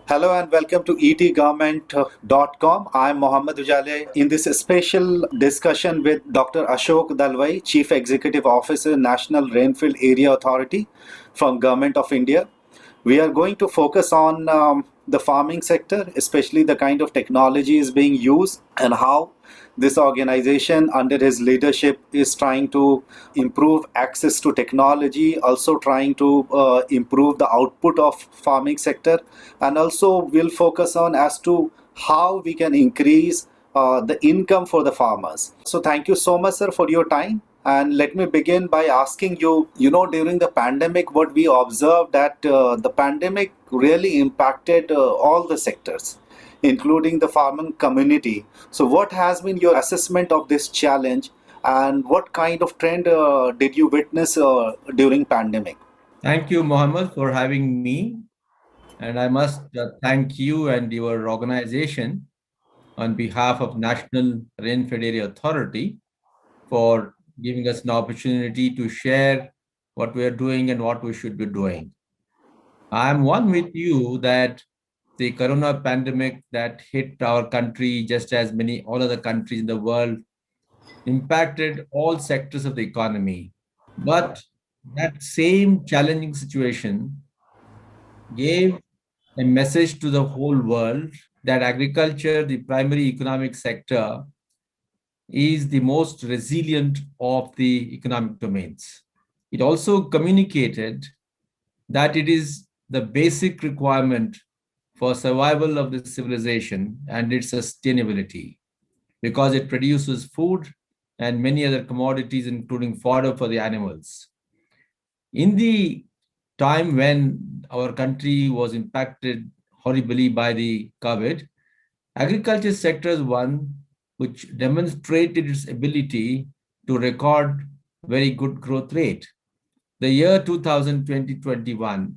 Hello and welcome to ETGovernment.com. I'm Mohammed Ujaley in this special discussion with Dr. Ashok Dalwai, Chief Executive Officer, National Rainfed Area Authority from Government of India. We are going to focus on the farming sector, especially the kind of technology is being used and how this organization under his leadership is trying to improve access to technology, also trying to improve the output of farming sector, and also we'll focus on as to how we can increase the income for the farmers. So thank you so much, sir, for your time. And let me begin by asking you, during the pandemic, what we observed that the pandemic really impacted all the sectors, including the farming community. So what has been your assessment of this challenge and what kind of trend did you witness during pandemic? Thank you, Mohammed, for having me. And I must thank you and your organization on behalf of National Rainfed Area Authority for giving us an opportunity to share what we are doing and what we should be doing. I'm one with you that the corona pandemic that hit our country, just as all other countries in the world, impacted all sectors of the economy. But that same challenging situation gave a message to the whole world that agriculture, the primary economic sector, is the most resilient of the economic domains. It also communicated that it is the basic requirement for survival of the civilization and its sustainability because it produces food and many other commodities, including fodder for the animals. In the time when our country was impacted horribly by the COVID, agriculture sector is one which demonstrated its ability to record very good growth rate. The year 2020-21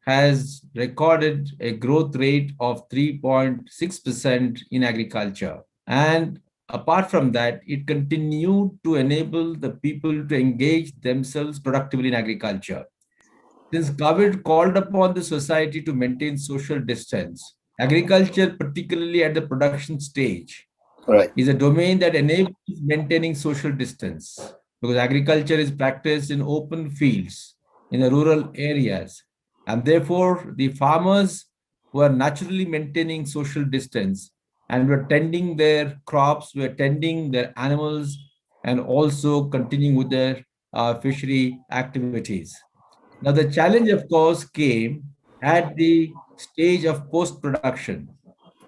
has recorded a growth rate of 3.6% in agriculture. And apart from that, it continued to enable the people to engage themselves productively in agriculture. Since COVID called upon the society to maintain social distance, agriculture, particularly at the production stage, Right. is a domain that enables maintaining social distance because agriculture is practiced in open fields in the rural areas. And therefore, the farmers who are naturally maintaining social distance and were tending their crops, were tending their animals, and also continuing with their fishery activities. Now, the challenge, of course, came at the stage of post-production.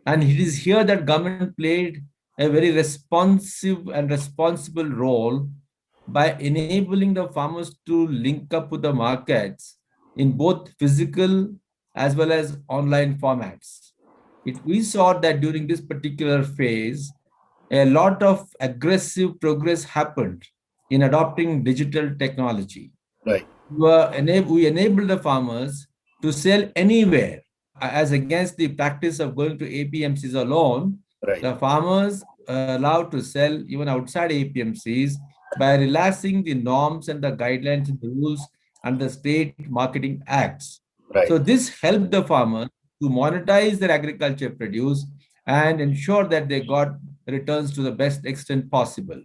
And it is here that government played a very responsive and responsible role by enabling the farmers to link up with the markets in both physical as well as online formats. We saw that during this particular phase, a lot of aggressive progress happened in adopting digital technology. Right. We enabled the farmers to sell anywhere, as against the practice of going to APMCs alone. Right. The farmers are allowed to sell even outside APMCs by relaxing the norms and the guidelines and the rules and the state marketing acts. Right. So this helped the farmers to monetize their agriculture produce and ensure that they got returns to the best extent possible.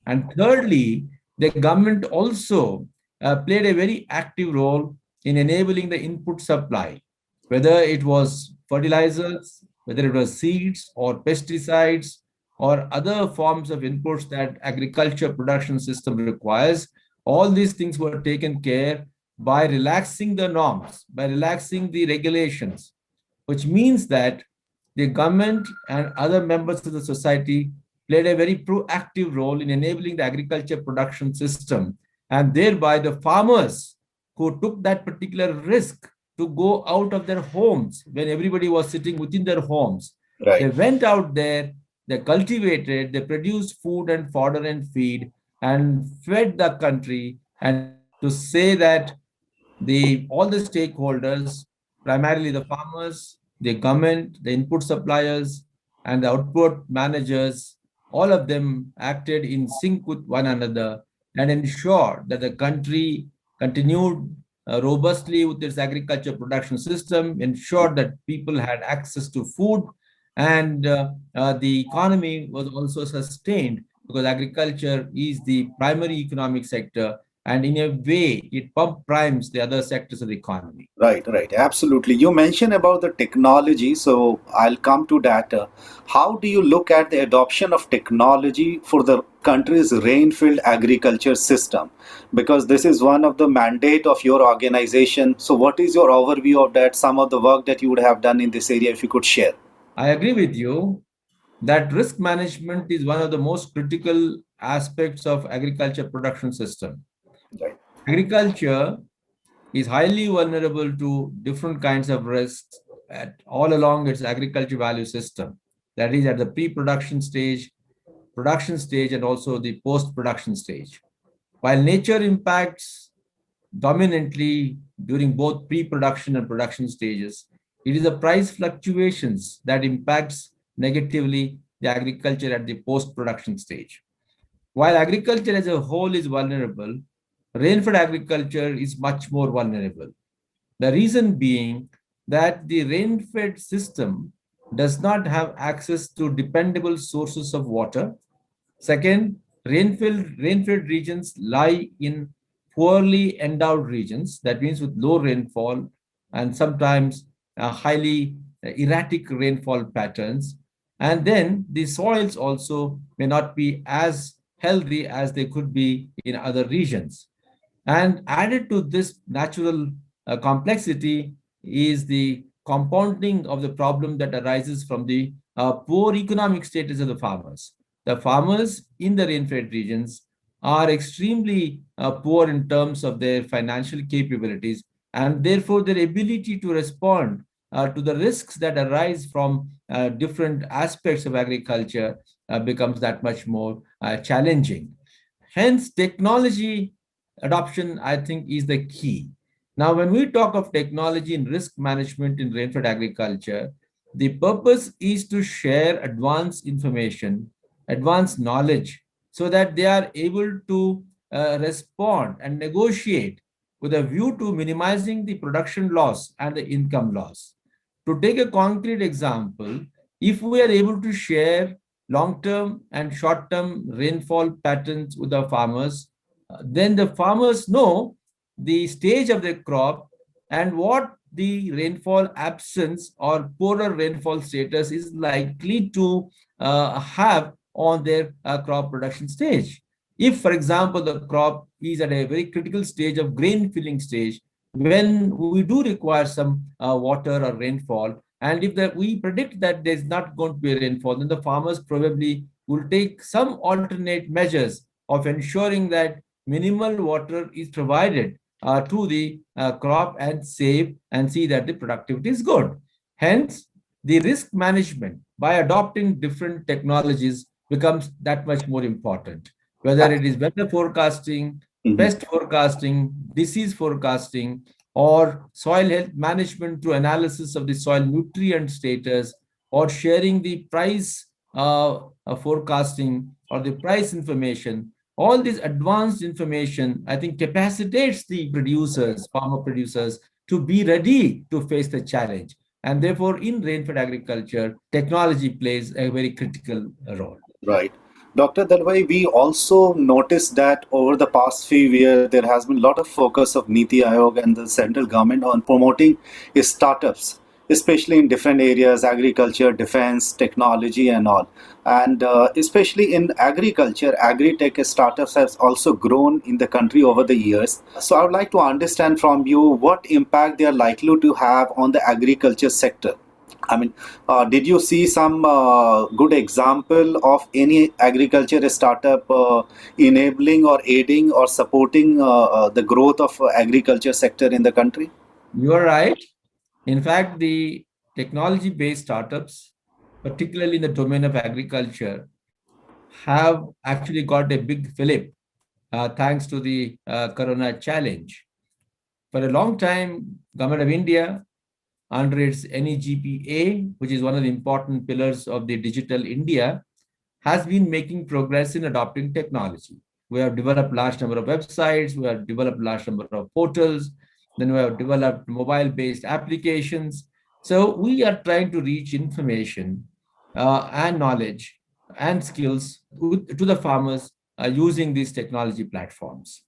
And thirdly, the government also played a very active role in enabling the input supply, whether it was fertilizers, whether it was seeds or pesticides or other forms of inputs that agriculture production system requires. All these things were taken care by relaxing the norms, by relaxing the regulations, which means that the government and other members of the society played a very proactive role in enabling the agriculture production system, and thereby the farmers who took that particular risk to go out of their homes when everybody was sitting within their homes. Right. They went out there, they cultivated, they produced food and fodder and feed and fed the country. And to say that all the stakeholders, primarily the farmers, the government, the input suppliers, and the output managers, all of them acted in sync with one another and ensured that the country continued robustly with its agriculture production system, ensured that people had access to food, and the economy was also sustained because agriculture is the primary economic sector, and in a way, it pump primes the other sectors of the economy. Right, right, absolutely. You mentioned about the technology, so I'll come to that. How do you look at the adoption of technology for the country's rain-filled agriculture system? Because this is one of the mandate of your organization. So, what is your overview of that? Some of the work that you would have done in this area, if you could share. I agree with you that risk management is one of the most critical aspects of agriculture production system. Right. Agriculture is highly vulnerable to different kinds of risks at all along its agriculture value system. That is at the pre-production stage, production stage, and also the post-production stage. While nature impacts dominantly during both pre-production and production stages, it is the price fluctuations that impacts negatively the agriculture at the post-production stage. While agriculture as a whole is vulnerable, rainfed agriculture is much more vulnerable. The reason being that the rain-fed system does not have access to dependable sources of water. Second, rain-fed regions lie in poorly endowed regions, that means with low rainfall and sometimes highly erratic rainfall patterns. And then the soils also may not be as healthy as they could be in other regions. And added to this natural complexity is the compounding of the problem that arises from the poor economic status of the farmers. The farmers in the rain-fed regions are extremely poor in terms of their financial capabilities, and therefore their ability to respond to the risks that arise from different aspects of agriculture becomes that much more challenging. Hence, technology adoption, I think, is the key. Now, when we talk of technology and risk management in rainfed agriculture, the purpose is to share advanced information, advanced knowledge, so that they are able to respond and negotiate with a view to minimizing the production loss and the income loss. To take a concrete example, if we are able to share long-term and short-term rainfall patterns with the farmers, then the farmers know the stage of the crop and what the rainfall absence or poorer rainfall status is likely to have on their crop production stage. If, for example, the crop is at a very critical stage of grain filling stage, when we do require some water or rainfall, and if we predict that there's not going to be rainfall, then the farmers probably will take some alternate measures of ensuring that minimal water is provided to the crop and save and see that the productivity is good. Hence, the risk management by adopting different technologies becomes that much more important, whether it is weather forecasting, pest forecasting, disease forecasting, or soil health management through analysis of the soil nutrient status, or sharing the price forecasting or the price information. All this advanced information, I think, capacitates the producers, farmer producers, to be ready to face the challenge. And therefore, in rainfed agriculture, technology plays a very critical role. Right. Dr. Dalwai, we also noticed that over the past few years, there has been a lot of focus of Niti Aayog and the central government on promoting startups, especially in different areas, agriculture, defense, technology, and all. And especially in agriculture, agri-tech startups have also grown in the country over the years. So I would like to understand from you what impact they are likely to have on the agriculture sector. I mean, did you see some good example of any agriculture startup enabling or aiding or supporting the growth of agriculture sector in the country? You are right. In fact, the technology-based startups, particularly in the domain of agriculture, have actually got a big fillip thanks to the Corona challenge. For a long time, Government of India, under its NEGPA, which is one of the important pillars of the Digital India, has been making progress in adopting technology. We have developed large number of websites, we have developed large number of portals, Then we have developed mobile-based applications. So we are trying to reach information and knowledge and skills to the farmers using these technology platforms.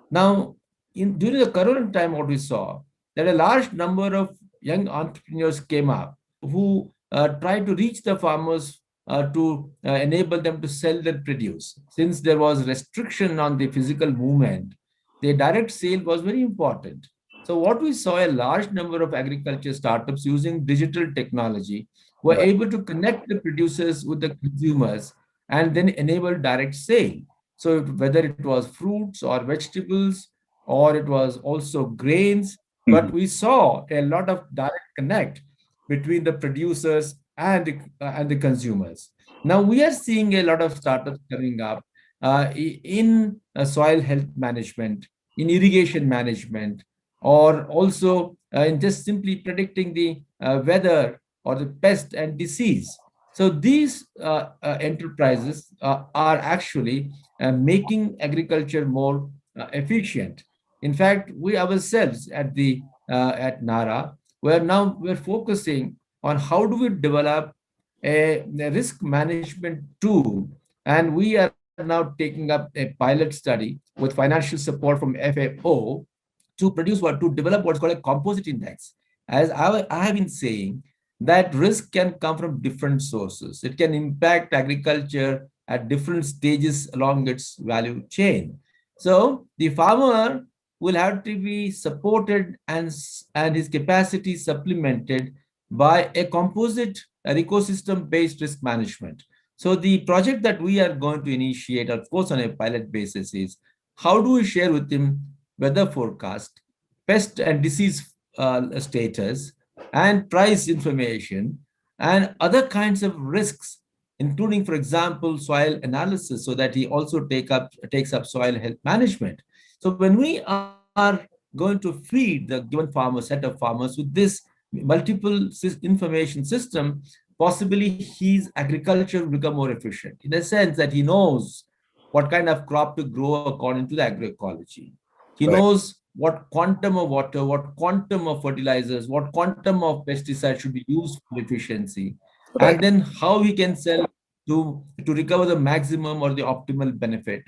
Now, during the corona time, what we saw, that a large number of young entrepreneurs came up who tried to reach the farmers to enable them to sell their produce. Since there was restriction on the physical movement, the direct sale was very important. So what we saw, a large number of agriculture startups using digital technology were Right. able to connect the producers with the consumers and then enable direct sale. So whether it was fruits or vegetables, or it was also grains, but Mhm. we saw a lot of direct connect between the producers and the consumers. Now we are seeing a lot of startups coming up in soil health management, in irrigation management, or also in just simply predicting the weather or the pest and disease. So these enterprises are actually making agriculture more efficient. In fact, we ourselves at NARA, we're focusing on how do we develop a risk management tool, and we are now taking up a pilot study with financial support from FAO to develop what's called a composite index. As I have been saying, that risk can come from different sources. It can impact agriculture at different stages along its value chain. So the farmer will have to be supported and his capacity supplemented by a composite ecosystem-based risk management. So the project that we are going to initiate, of course, on a pilot basis is how do we share with him weather forecast, pest and disease status, and price information, and other kinds of risks, including, for example, soil analysis, so that he also takes up soil health management. So when we are going to feed the given farmer set of farmers with this multiple information system, possibly his agriculture will become more efficient in the sense that he knows what kind of crop to grow according to the agroecology. He Right. knows what quantum of water, what quantum of fertilizers, what quantum of pesticides should be used for efficiency, Right. and then how he can sell to recover the maximum or the optimal benefit.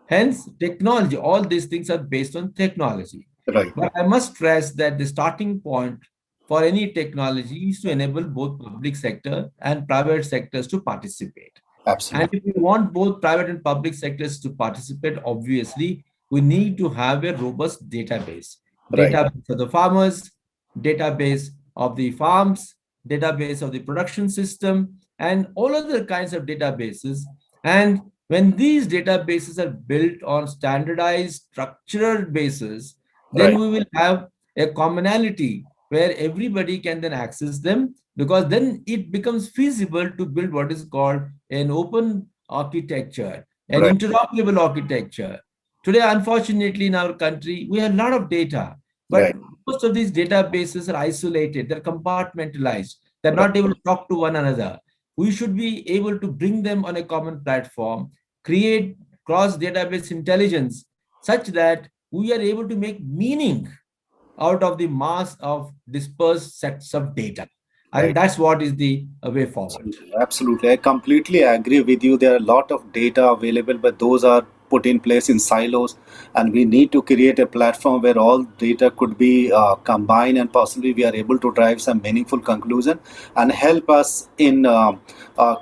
Hence, technology, all these things are based on technology. Right. But I must stress that the starting point for any technology is to enable both public sector and private sectors to participate. And Absolutely. if we want both private and public sectors to participate, obviously, we need to have a robust database. Right. Database of the farmers, database of the farms, database of the production system, and all other kinds of databases. And when these databases are built on standardized structured basis, then Right. we will have a commonality where everybody can then access them, because then it becomes feasible to build what is called an open architecture, an Right. interoperable architecture. Today, unfortunately, in our country, we have a lot of data, but Right. most of these databases are isolated, they're compartmentalized, they're Right. not able to talk to one another. We should be able to bring them on a common platform, create cross database intelligence such that we are able to make meaning out of the mass of dispersed sets of data. I think Right. that's what is the way forward. Absolutely. Absolutely. I completely agree with you. There are a lot of data available, but those are put in place in silos. And we need to create a platform where all data could be combined, and possibly we are able to drive some meaningful conclusion and help us in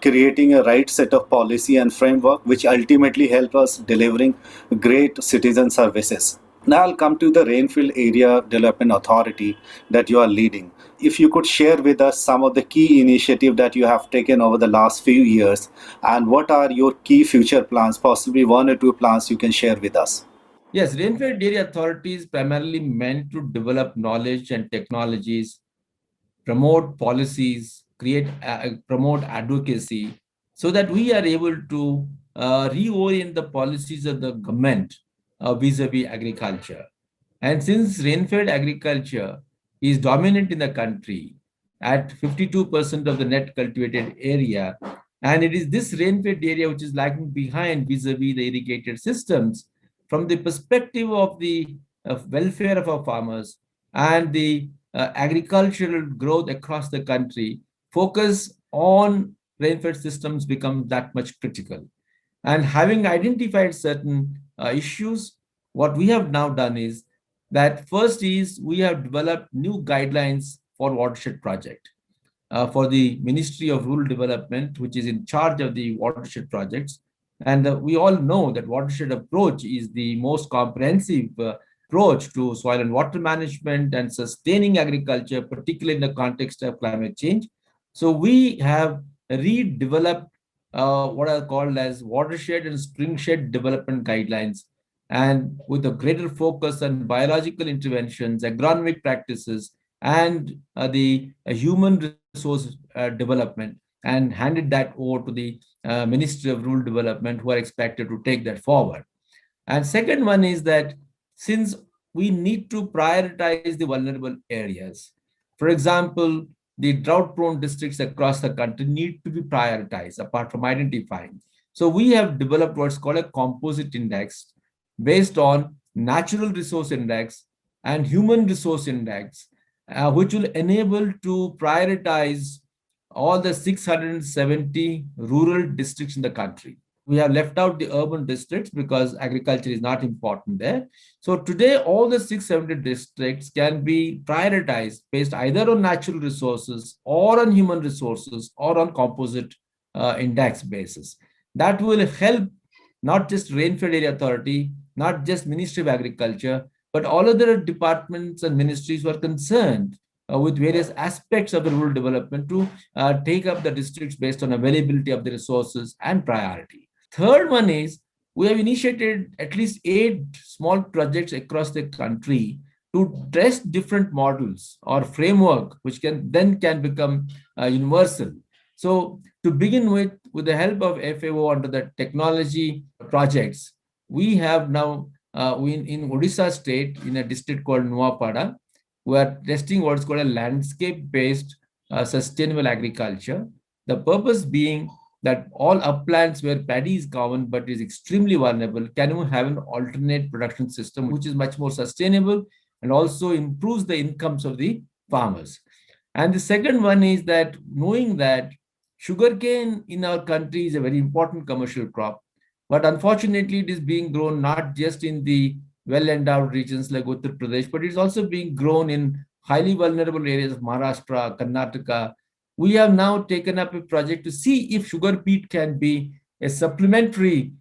creating a right set of policy and framework, which ultimately help us delivering great citizen services. Now I'll come to the Rainfield Area Development Authority that you are leading. If you could share with us some of the key initiatives that you have taken over the last few years, and what are your key future plans, possibly one or two plans you can share with us. Yes, Rainfed Area Authority is primarily meant to develop knowledge and technologies, promote policies, promote advocacy, so that we are able to reorient the policies of the government vis-a-vis agriculture. And since rain-fed agriculture is dominant in the country at 52% of the net cultivated area, and it is this rain-fed area which is lagging behind vis-a-vis the irrigated systems, from the perspective of the welfare of our farmers, and the agricultural growth across the country, focus on rainfed systems becomes that much critical. And having identified certain issues, what we have now done is that first is we have developed new guidelines for watershed project for the Ministry of Rural Development, which is in charge of the watershed projects. And we all know that watershed approach is the most comprehensive approach to soil and water management and sustaining agriculture, particularly in the context of climate change. So we have redeveloped what are called as watershed and springshed development guidelines, and with a greater focus on biological interventions, agronomic practices, and the human resource development, and handed that over to the Ministry of Rural Development, who are expected to take that forward. And second one is that since we need to prioritize the vulnerable areas, for example, the drought-prone districts across the country need to be prioritized apart from identifying. So we have developed what's called a composite index based on natural resource index and human resource index, which will enable to prioritize all the 670 rural districts in the country. We have left out the urban districts because agriculture is not important there. So today, all the 670 districts can be prioritized based either on natural resources or on human resources or on composite index basis. That will help not just Rainfed Area Authority, not just Ministry of Agriculture, but all other departments and ministries who are concerned with various aspects of the rural development to take up the districts based on availability of the resources and priority. Third one is we have initiated at least 8 small projects across the country to test different models or framework, which can become universal. So to begin with the help of FAO under the technology projects, we have now in Odisha state, in a district called Nuapada, we are testing what's called a landscape-based sustainable agriculture. The purpose being that all uplands where paddy is common but is extremely vulnerable, can you have an alternate production system which is much more sustainable and also improves the incomes of the farmers. And the second one is that knowing that sugarcane in our country is a very important commercial crop, but unfortunately it is being grown not just in the well-endowed regions like Uttar Pradesh, but it's also being grown in highly vulnerable areas of Maharashtra, Karnataka. We have now taken up a project to see if sugar beet can be a supplementary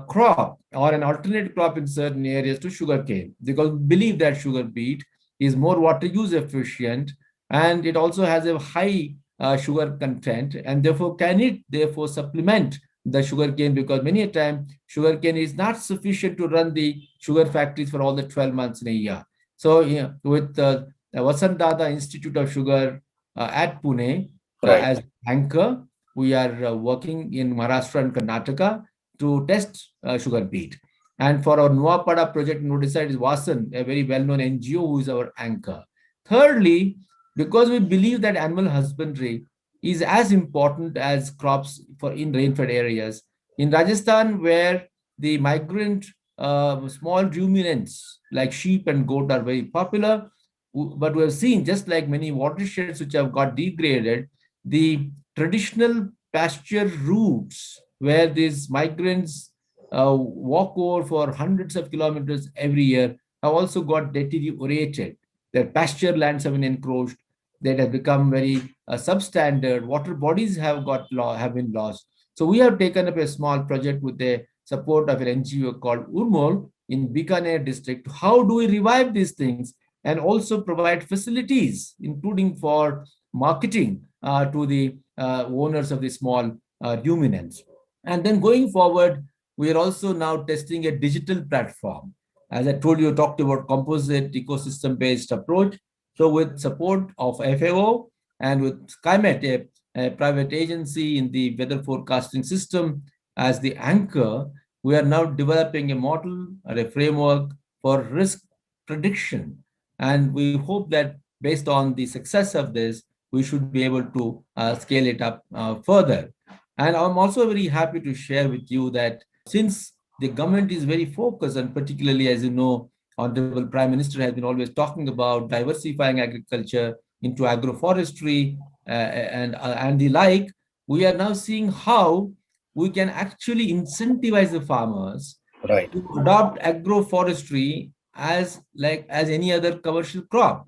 crop or an alternate crop in certain areas to sugarcane, because we believe that sugar beet is more water use efficient and it also has a high sugar content, and therefore can it therefore supplement the sugarcane, because many a time sugarcane is not sufficient to run the sugar factories for all the 12 months in a year. So with the Vasant Dada Institute of Sugar at Pune as anchor, we are working in Maharashtra and Karnataka to test sugar beet. And for our Nuapada project in Odisha, it is Vasan, a very well-known NGO, who is our anchor. Thirdly, because we believe that animal husbandry is as important as crops in rainfed areas. In Rajasthan, where the migrant small ruminants like sheep and goat are very popular, but we have seen, just like many watersheds which have got degraded, the traditional pasture routes where these migrants walk over for hundreds of kilometers every year have also got deteriorated. Their pasture lands have been encroached. That have become very substandard. Water bodies have been lost. So we have taken up a small project with the support of an NGO called Urmol in Bikaner district. How do we revive these things and also provide facilities, including for marketing to the owners of the small ruminants? And then going forward, we are also now testing a digital platform. As I told you, I talked about composite ecosystem-based approach. So with support of FAO and with SkyMet, a private agency in the weather forecasting system as the anchor, we are now developing a model or a framework for risk prediction. And we hope that based on the success of this, we should be able to scale it up further. And I'm also very happy to share with you that since the government is very focused, and particularly, as you know, Honorable Prime Minister has been always talking about diversifying agriculture into agroforestry and the like. We are now seeing how we can actually incentivize the farmers Right. to adopt agroforestry as any other commercial crop.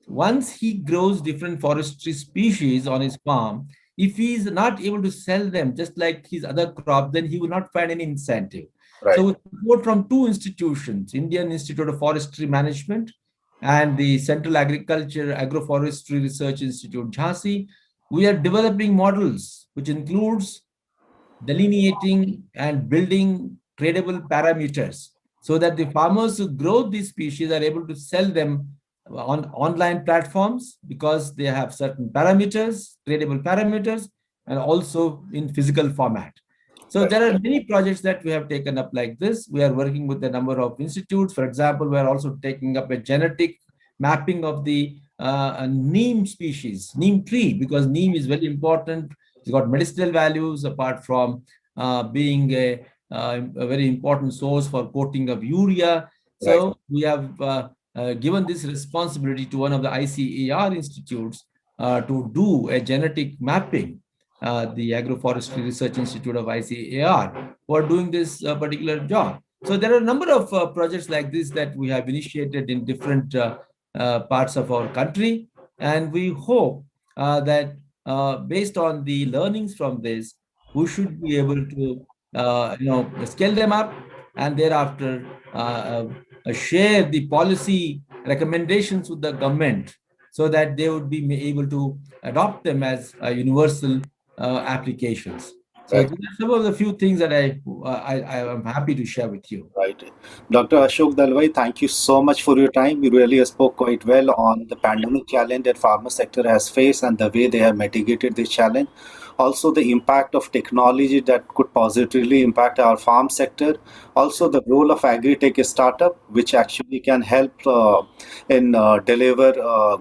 Once he grows different forestry species on his farm, if he is not able to sell them just like his other crops, then he will not find any incentive. Right. So with support from two institutions, Indian Institute of Forestry Management and the Central Agriculture Agroforestry Research Institute, Jhansi, we are developing models which includes delineating and building tradable parameters so that the farmers who grow these species are able to sell them on online platforms because they have certain parameters, tradable parameters, and also in physical format. So Right. there are many projects that we have taken up like this. We are working with a number of institutes. For example, we are also taking up a genetic mapping of the neem species, neem tree, because neem is very important. It's got medicinal values apart from being a very important source for coating of urea. Right. So we have given this responsibility to one of the ICAR institutes to do a genetic mapping, the Agroforestry Research Institute of ICAR, who are doing this particular job. So there are a number of projects like this that we have initiated in different parts of our country. And we hope that based on the learnings from this, we should be able to scale them up and thereafter share the policy recommendations with the government so that they would be able to adopt them as universal applications. So Right. these are some of the few things that I am happy to share with you. Right. Dr. Ashok Dalwai, thank you so much for your time. You really spoke quite well on the pandemic challenge that pharma sector has faced and the way they have mitigated this challenge. Also, the impact of technology that could positively impact our farm sector. Also, the role of agri-tech startup, which actually can help in deliver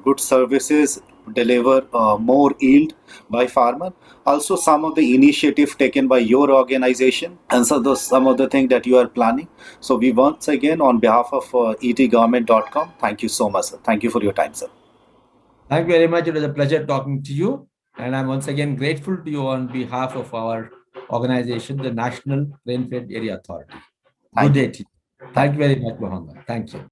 good services, deliver more yield by farmer. Also, some of the initiative taken by your organization, and so those some of the things that you are planning. So we once again, on behalf of ETGovernment.com, thank you so much, sir. Thank you for your time, sir. Thank you very much. It was a pleasure talking to you. And I'm once again grateful to you on behalf of our organization, the National Rainfed Area Authority. Good Thank you. day to you. Thank you very much, Mohammed. Thank you.